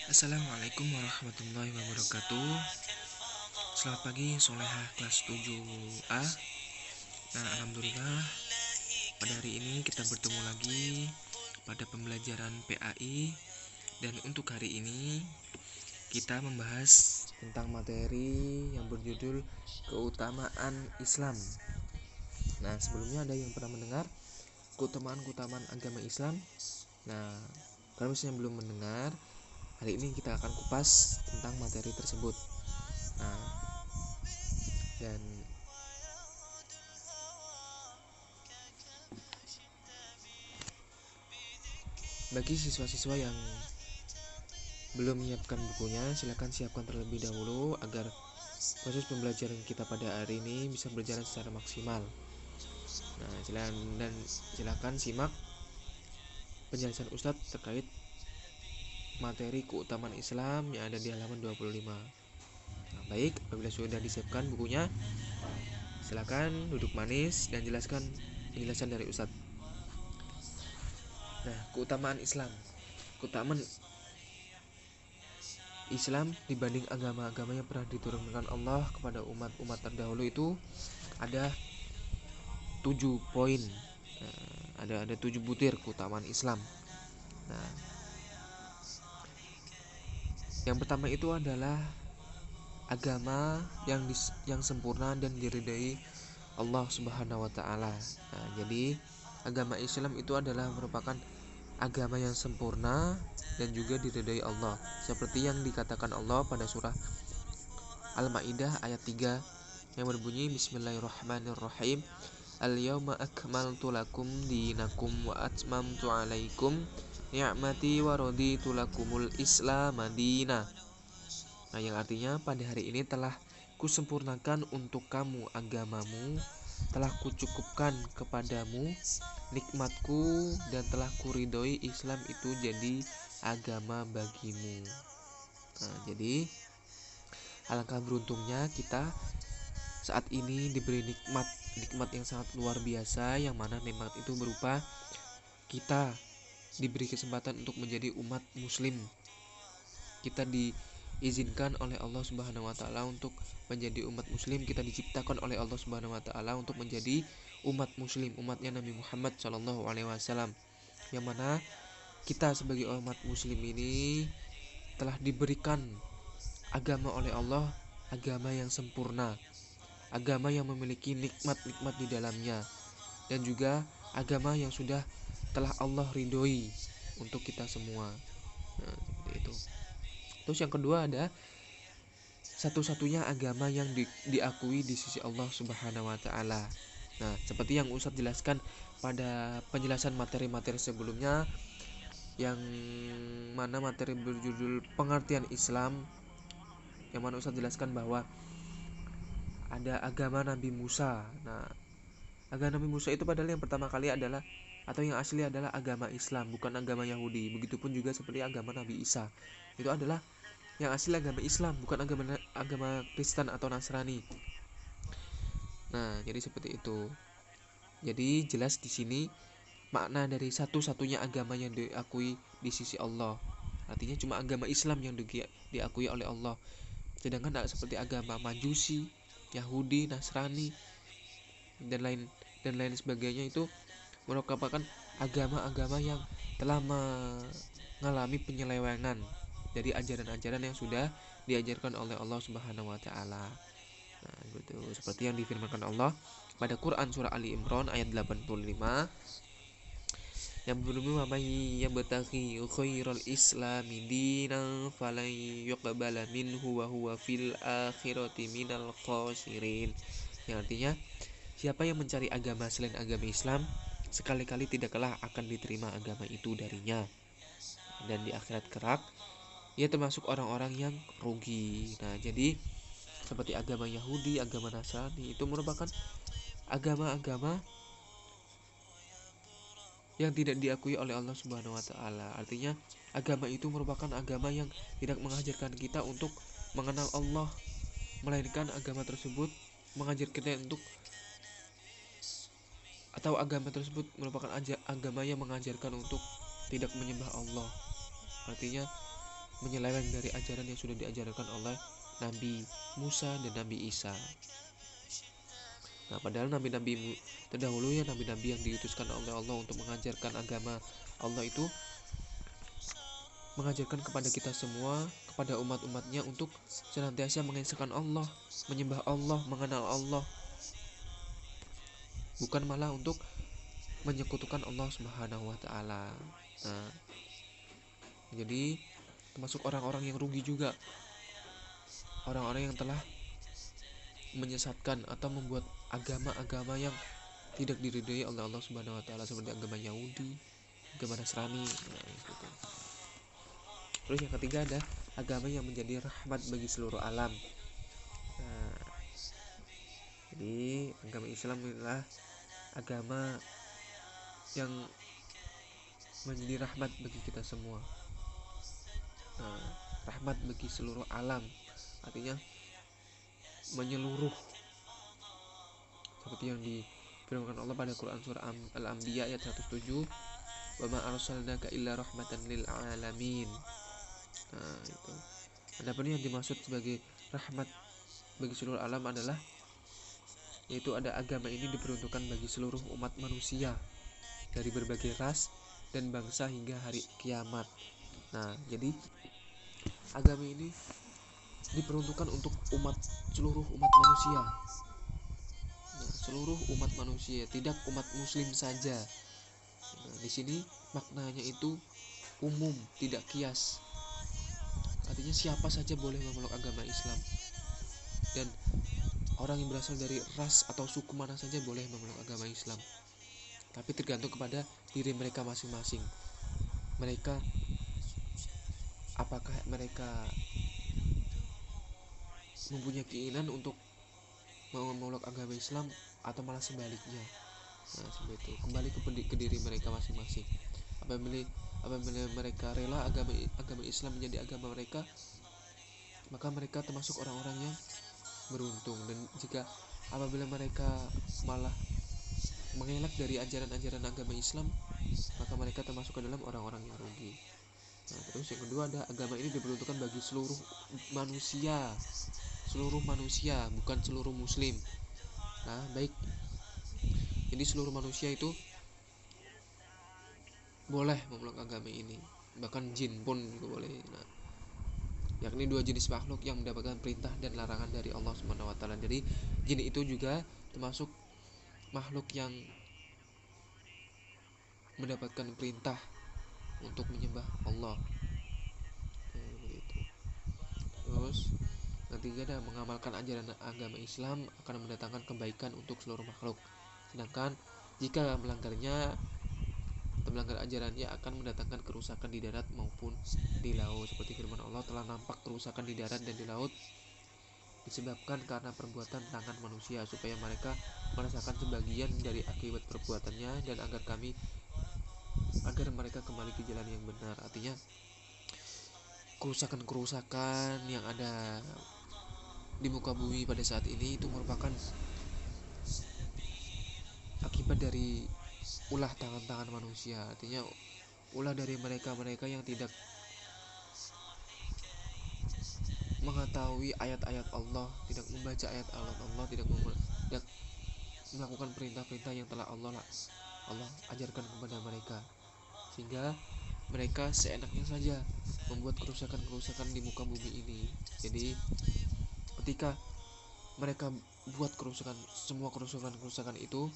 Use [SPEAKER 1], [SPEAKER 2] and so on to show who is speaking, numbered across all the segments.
[SPEAKER 1] Assalamualaikum warahmatullahi wabarakatuh. Selamat pagi Solehah kelas 7A. Alhamdulillah pada hari ini kita bertemu lagi pada pembelajaran PAI. Dan untuk hari ini kita membahas tentang materi yang berjudul keutamaan Islam. Sebelumnya ada yang pernah mendengar keutamaan agama Islam? Kalau misalnya belum mendengar, hari ini kita akan kupas tentang materi tersebut. Dan bagi siswa-siswa yang belum menyiapkan bukunya, silakan siapkan terlebih dahulu agar proses pembelajaran kita pada hari ini bisa berjalan secara maksimal. Silakan simak penjelasan Ustadz terkait materi keutamaan Islam yang ada di halaman 25. Baik, apabila sudah disiapkan bukunya, silakan duduk manis dan jelaskan penjelasan dari Ustadz. Keutamaan Islam. Keutamaan Islam dibanding agama-agama yang pernah diturunkan Allah kepada umat-umat terdahulu itu ada 7 poin. Ada 7 butir keutamaan Islam. Yang pertama itu adalah agama yang sempurna dan diridai Allah Subhanahu wa taala. Jadi agama Islam itu adalah merupakan agama yang sempurna dan juga diridai Allah, seperti yang dikatakan Allah pada surah Al-Maidah ayat 3 yang berbunyi Bismillahirrahmanirrahim. Al-yawma akmaltu lakum dinakum wa atmamtu alaikum ni'mati wa raditu lakumul Islam madina. Yang artinya pada hari ini telah kusempurnakan untuk kamu agamamu, telah kucukupkan kepadamu nikmatku, dan telah kuridhoi Islam itu jadi agama bagimu. Jadi alangkah beruntungnya kita saat ini diberi nikmat yang sangat luar biasa, yang mana nikmat itu berupa kita diberi kesempatan untuk menjadi umat muslim. Kita diizinkan oleh Allah Subhanahu wa taala untuk menjadi umat muslim. Kita diciptakan oleh Allah Subhanahu wa taala untuk menjadi umat muslim, umatnya Nabi Muhammad sallallahu alaihi wasallam. Yang mana kita sebagai umat muslim ini telah diberikan agama oleh Allah, agama yang sempurna, agama yang memiliki nikmat-nikmat di dalamnya, dan juga agama yang sudah telah Allah ridhoi untuk kita semua. Seperti itu. Terus yang kedua ada satu-satunya agama yang diakui di sisi Allah Subhanahu wa taala. Seperti yang Ustadz jelaskan pada penjelasan materi-materi sebelumnya, yang mana materi berjudul pengertian Islam, yang mana Ustadz jelaskan bahwa ada agama Nabi Musa. Agama Nabi Musa itu padahal yang pertama kali adalah, atau yang asli adalah agama Islam, bukan agama Yahudi. Begitupun juga seperti agama Nabi Isa, itu adalah yang asli agama Islam, bukan agama Kristen atau Nasrani. Jadi seperti itu. Jadi jelas di sini makna dari satu-satunya agama yang diakui di sisi Allah. Artinya cuma agama Islam yang diakui oleh Allah. Sedangkan tidak seperti agama Majusi, Yahudi, Nasrani, dan lain sebagainya, itu merupakan agama-agama yang telah mengalami penyelewengan dari ajaran-ajaran yang sudah diajarkan oleh Allah Subhanahu wa taala. Seperti yang difirmankan Allah pada Quran surah Ali Imran ayat 85 yang berbunyi wa may yabtaghi khairal islami dinan falan yuqbala minhu wa huwa fil akhirati minal khasirin. Yang artinya, siapa yang mencari agama selain agama Islam, sekali-kali tidaklah akan diterima agama itu darinya, dan di akhirat kelak ia termasuk orang-orang yang rugi. Jadi seperti agama Yahudi, agama Nasrani itu merupakan agama-agama yang tidak diakui oleh Allah Subhanahu wa taala. Artinya agama itu merupakan agama yang tidak mengajarkan kita untuk mengenal Allah, melainkan agama tersebut mengajar kita untuk, atau agama tersebut merupakan agama yang mengajarkan untuk tidak menyembah Allah. Artinya menyeleweng dari ajaran yang sudah diajarkan oleh Nabi Musa dan Nabi Isa. Nah, padahal nabi-nabi terdahulu ya, nabi-nabi yang diutuskan oleh Allah untuk mengajarkan agama Allah itu mengajarkan kepada kita semua, kepada umat-umatnya untuk senantiasa mengesahkan Allah, menyembah Allah, mengenal Allah, bukan malah untuk menyekutukan Allah Subhanahu wa taala. Nah, jadi termasuk orang-orang yang rugi juga, orang-orang yang telah menyesatkan atau membuat agama-agama yang tidak diridhoi oleh Allah Subhanahu wa taala, seperti agama Yahudi, agama Nasrani. Nah, gitu. Terus yang ketiga ada agama yang menjadi rahmat bagi seluruh alam. Nah, jadi agama Islam adalah agama yang menjadi rahmat bagi kita semua. Nah, rahmat bagi seluruh alam, artinya menyeluruh, seperti yang difirmankan Allah pada Quran surah Al-Anbiya ayat 107, wa ma arsalnaka illa rahmatan lil alamin. Nah, itu. Adapun yang dimaksud sebagai rahmat bagi seluruh alam adalah yaitu ada agama ini diperuntukkan bagi seluruh umat manusia dari berbagai ras dan bangsa hingga hari kiamat. Nah, jadi agama ini diperuntukkan untuk seluruh umat manusia. Nah, seluruh umat manusia, tidak umat muslim saja. Nah, di sini maknanya itu umum, tidak kias. Artinya siapa saja boleh memeluk agama Islam, dan orang yang berasal dari ras atau suku mana saja boleh memeluk agama Islam. Tapi tergantung kepada diri mereka masing-masing. Apakah mereka mempunyai keinginan untuk memeluk agama Islam atau malah sebaliknya. Nah, seperti itu. Kembali ke diri mereka masing-masing. Apabila mereka rela agama Islam menjadi agama mereka, maka mereka termasuk orang-orang yang beruntung. Dan jika apabila mereka malah mengelak dari ajaran-ajaran agama Islam, maka mereka termasuk ke dalam orang-orang yang rugi. Nah, terus yang kedua ada agama ini diperuntukkan bagi seluruh manusia, bukan seluruh muslim. Nah, baik. Jadi seluruh manusia itu boleh memeluk agama ini, bahkan jin pun juga boleh. Nah, yakni dua jenis makhluk yang mendapatkan perintah dan larangan dari Allah Subhanahu wa taala. Jadi jin itu juga termasuk makhluk yang mendapatkan perintah untuk menyembah Allah. Begitu. Terus ketiga ada mengamalkan ajaran agama Islam akan mendatangkan kebaikan untuk seluruh makhluk. Sedangkan jika melanggar ajarannya akan mendatangkan kerusakan di darat maupun di laut. Seperti firman Allah, telah nampak kerusakan di darat dan di laut disebabkan karena perbuatan tangan manusia, supaya mereka merasakan sebagian dari akibat perbuatannya, dan agar mereka kembali ke jalan yang benar. Artinya kerusakan-kerusakan yang ada di muka bumi pada saat ini itu merupakan akibat dari ulah tangan-tangan manusia. Artinya ulah dari mereka yang tidak mengetahui ayat-ayat Allah, tidak membaca ayat Allah, tidak melakukan perintah-perintah yang telah Allah ajarkan kepada mereka, sehingga mereka seenaknya saja membuat kerusakan-kerusakan di muka bumi ini. Jadi ketika mereka buat semua kerusakan itu,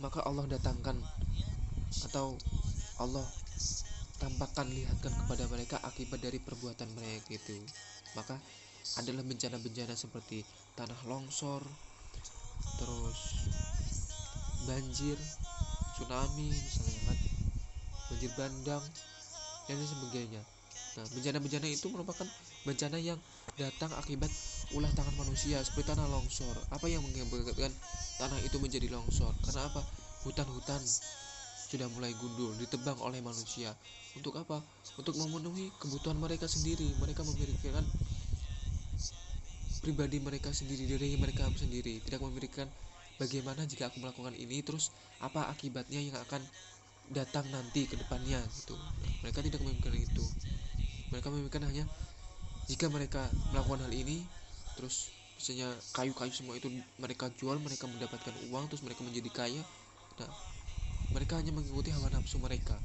[SPEAKER 1] maka Allah datangkan atau Allah lihatkan kepada mereka akibat dari perbuatan mereka itu. Maka adalah bencana-bencana seperti tanah longsor, terus banjir, tsunami misalnya kan, banjir bandang dan sebagainya. Nah, bencana-bencana itu merupakan bencana yang datang akibat ulah tangan manusia, seperti tanah longsor. Apa yang menyebabkan tanah itu menjadi longsor? Karena apa? Hutan-hutan sudah mulai gundul, ditebang oleh manusia. Untuk apa? Untuk memenuhi kebutuhan mereka sendiri. Mereka memikirkan pribadi mereka sendiri, diri mereka sendiri, tidak memikirkan bagaimana jika aku melakukan ini, terus apa akibatnya yang akan datang nanti ke depannya gitu. Mereka tidak memikirkan itu. Mereka memikirkan hanya jika mereka melakukan hal ini, terus misalnya kayu-kayu semua itu mereka jual, mereka mendapatkan uang, terus mereka menjadi kaya. Nah, mereka hanya mengikuti hawa nafsu mereka,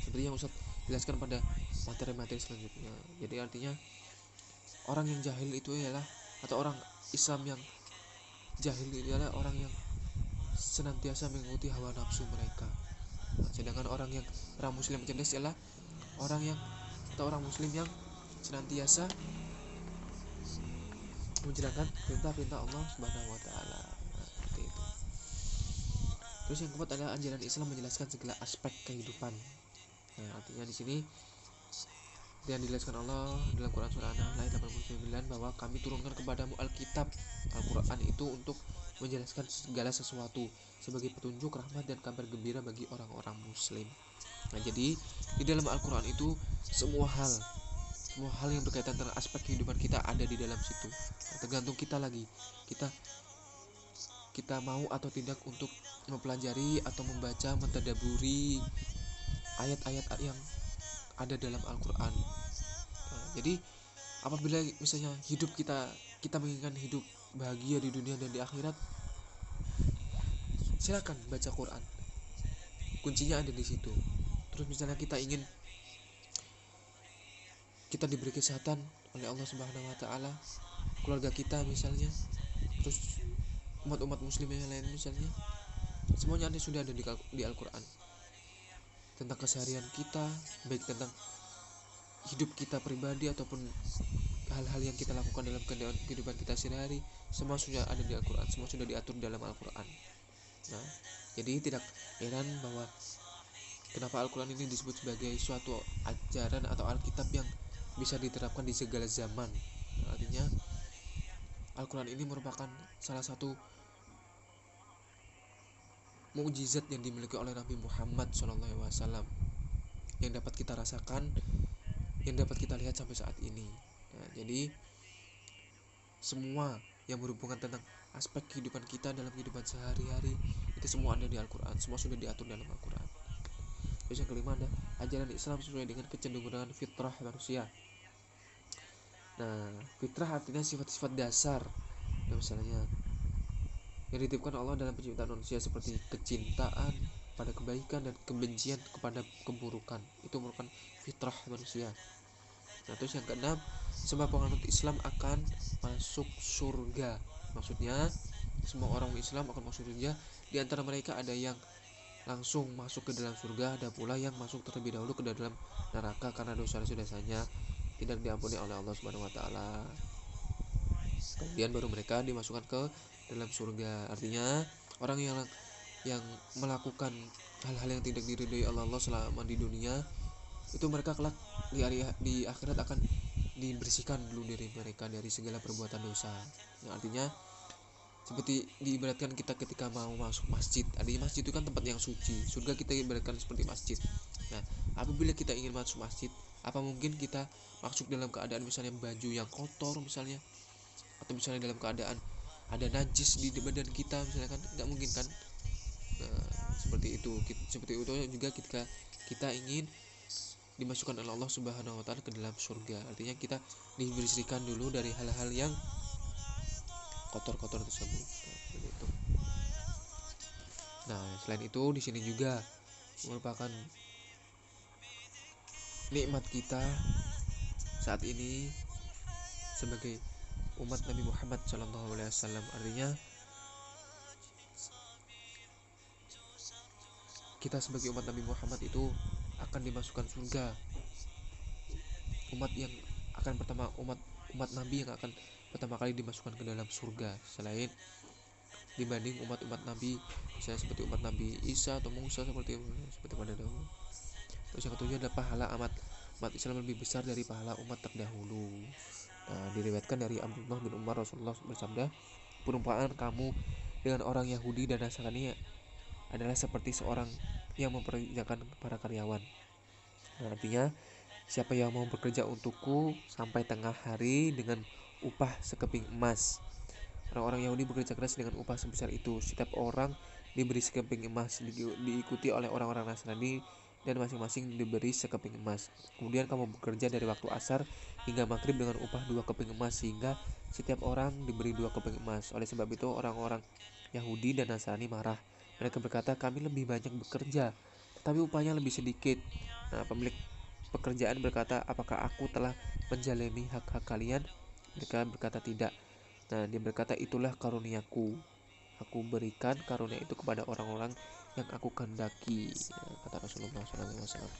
[SPEAKER 1] seperti yang Ustaz jelaskan pada materi-materi selanjutnya. Jadi artinya orang yang jahil itu ialah, atau orang Islam yang jahil itu adalah orang yang senantiasa mengikuti hawa nafsu mereka. Nah, sedangkan orang muslim yang cerdas ialah orang yang, atau orang muslim yang senantiasa menjalankan perintah-perintah Allah Subhanahu wa taala. Nah, seperti itu. Terus yang keempat adalah ajaran Islam menjelaskan segala aspek kehidupan. Nah, artinya di sini dan dijelaskan Allah dalam Quran surah An-Nahl ayat 89 bahwa kami turunkan kepadamu Alkitab, Al-Quran itu untuk menjelaskan segala sesuatu sebagai petunjuk, rahmat, dan kabar gembira bagi orang-orang muslim. Nah, jadi di dalam Al-Quran itu semua hal yang berkaitan dengan aspek kehidupan kita ada di dalam situ. Nah, tergantung kita lagi, kita mau atau tidak untuk mempelajari atau membaca, mentadaburi ayat-ayat yang ada dalam Al-Quran. Nah, jadi apabila misalnya kita menginginkan hidup bahagia di dunia dan di akhirat, silakan baca Quran. Kuncinya ada di situ. Terus misalnya kita diberi kesehatan oleh Allah Subhanahu wa taala, keluarga kita misalnya, terus umat-umat muslim yang lain misalnya, semuanya sudah ada di Al-Quran. Tentang keseharian kita, baik tentang hidup kita pribadi ataupun hal-hal yang kita lakukan dalam kehidupan kita sehari-hari, semua sudah ada di Al-Quran, semua sudah diatur dalam Al-Quran. Nah, jadi tidak heran bahwa kenapa Al-Quran ini disebut sebagai suatu ajaran atau Alkitab yang bisa diterapkan di segala zaman. Nah, artinya Al-Quran ini merupakan salah satu mukjizat yang dimiliki oleh Nabi Muhammad SAW yang dapat kita rasakan, yang dapat kita lihat sampai saat ini. Nah, jadi semua yang berhubungan tentang aspek kehidupan kita dalam kehidupan sehari-hari itu semua ada di Al-Quran, semua sudah diatur dalam Al-Quran. Terus yang kelima ada ajaran Islam sesuai dengan kecenderungan fitrah manusia. Nah, fitrah artinya sifat-sifat dasar, nah, misalnya yang dititipkan Allah dalam penciptaan manusia seperti kecintaan pada kebaikan dan kebencian kepada keburukan. Itu merupakan fitrah manusia. Nah, terus yang keenam, semua penganut Islam akan masuk surga. Maksudnya semua orang Islam akan masuk surga. Di antara mereka ada yang langsung masuk ke dalam surga, ada pula yang masuk terlebih dahulu ke dalam neraka karena dosa-dosanya tidak diampuni oleh Allah Subhanahu wa taala. Kemudian baru mereka dimasukkan ke dalam surga. Artinya orang yang melakukan hal-hal yang tidak diridhoi Allah selama di dunia, itu mereka kelak di akhirat akan dibersihkan dulu dari mereka dari segala perbuatan dosa. Nah, artinya seperti diibaratkan kita ketika mau masuk masjid. Artinya masjid itu kan tempat yang suci. Surga kita ibaratkan seperti masjid. Nah, apabila kita ingin masuk masjid, apa mungkin kita masuk dalam keadaan misalnya baju yang kotor misalnya, atau misalnya dalam keadaan ada najis di badan kita misalnya, kan nggak mungkin kan. Nah, seperti itu juga ketika kita ingin dimasukkan oleh Allah Subhanahu wa taala ke dalam surga. Artinya kita dibersihkan dulu dari hal-hal yang kotor-kotor tersebut. Nah, selain itu di sini juga merupakan nikmat kita saat ini sebagai umat Nabi Muhammad SAW. Artinya kita sebagai umat Nabi Muhammad itu akan dimasukkan surga. Umat Nabi yang akan pertama kali dimasukkan ke dalam surga, selain dibanding umat-umat Nabi misalnya seperti umat Nabi Isa atau Musa seperti pada dahulu. Terus yang ketujuh adalah pahala umat Islam lebih besar dari pahala umat terdahulu. Nah, diriwayatkan dari Abdullah bin Umar, Rasulullah bersabda, perumpamaan kamu dengan orang Yahudi dan Nasrani adalah seperti seorang yang mempekerjakan para karyawan. Nah, artinya siapa yang mau bekerja untukku sampai tengah hari dengan upah sekeping emas. Orang-orang Yahudi bekerja keras dengan upah sebesar itu. Setiap orang diberi sekeping emas. Diikuti oleh orang-orang Nasrani dan masing-masing diberi sekeping emas. Kemudian kamu bekerja dari waktu asar hingga maghrib dengan upah 2 keping emas, sehingga setiap orang diberi 2 keping emas. Oleh sebab itu orang-orang Yahudi dan Nasrani marah. Mereka berkata, kami lebih banyak bekerja, tetapi upahnya lebih sedikit. Nah, pemilik pekerjaan berkata, apakah aku telah menjalimi hak-hak kalian? Mereka berkata, tidak. Nah, dia berkata, itulah karuniaku. Aku berikan karunia itu kepada orang-orang yang aku kehendaki, kata Rasulullah SAW.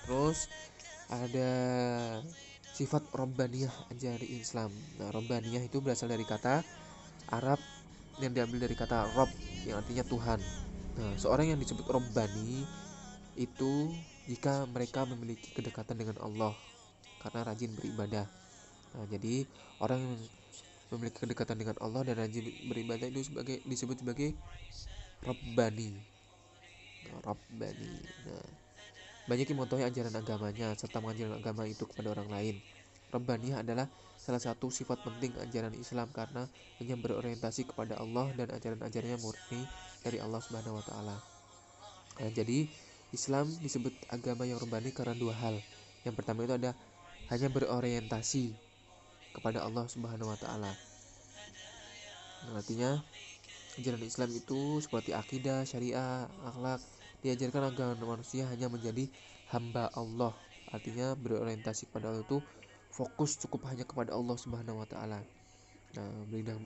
[SPEAKER 1] Terus ada sifat Robbaniyah ajaran Islam. Nah, Robbaniyah itu berasal dari kata Arab yang diambil dari kata Rob yang artinya Tuhan. Nah, seorang yang disebut Robbani itu jika mereka memiliki kedekatan dengan Allah karena rajin beribadah. Nah, jadi orang yang memiliki kedekatan dengan Allah dan rajin beribadah itu disebut sebagai Robbani. Robbani. Nah, banyak yang mengetahui ajaran agamanya serta mengajarkan agama itu kepada orang lain. Rabbaniyah adalah salah satu sifat penting ajaran Islam karena hanya berorientasi kepada Allah dan ajaran-ajarannya murni dari Allah Subhanahu wa taala. Nah, jadi Islam disebut agama yang rabbani karena dua hal. Yang pertama itu ada hanya berorientasi kepada Allah Subhanahu wa taala. Nah, artinya ajaran Islam itu seperti akidah, syariah, akhlak diajarkan agar manusia hanya menjadi hamba Allah. Artinya berorientasi kepada Allah itu fokus cukup hanya kepada Allah Subhanahu wa taala. Nah,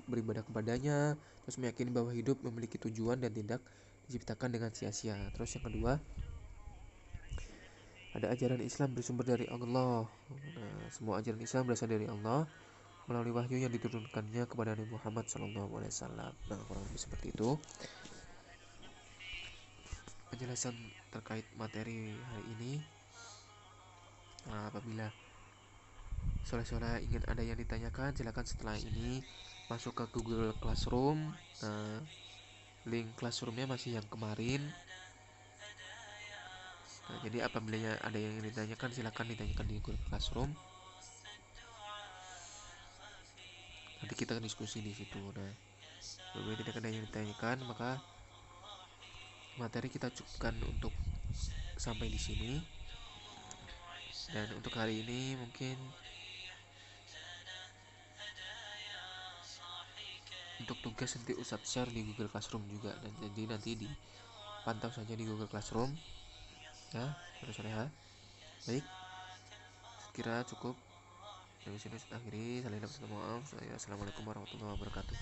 [SPEAKER 1] beribadah kepadanya, terus meyakini bahwa hidup memiliki tujuan dan tidak diciptakan dengan sia-sia. Terus yang kedua, ada ajaran Islam bersumber dari Allah. Nah, semua ajaran Islam berasal dari Allah melalui wahyu yang diturunkannya kepada Nabi Muhammad SAW. Nah, kurang lebih seperti itu penjelasan terkait materi hari ini. Nah, apabila saudara-saudara ingin ada yang ditanyakan, silakan setelah ini masuk ke Google Classroom. Nah, link Classroomnya masih yang kemarin. Nah, jadi apabila ada yang ditanyakan, silakan ditanyakan di Google Classroom. Nanti kita diskusi di situ. Nah, apabila tidak ada yang ditanyakan, maka materi kita cukupkan untuk sampai di sini. Dan untuk hari ini mungkin untuk tugas nanti Ustadz share di Google Classroom juga, dan jadi nanti dipantau saja di Google Classroom ya, saudara-saudara. Baik, kira cukup dari sini. Ustadz akhiri. Saling dapat maaf. Assalamualaikum warahmatullahi wabarakatuh.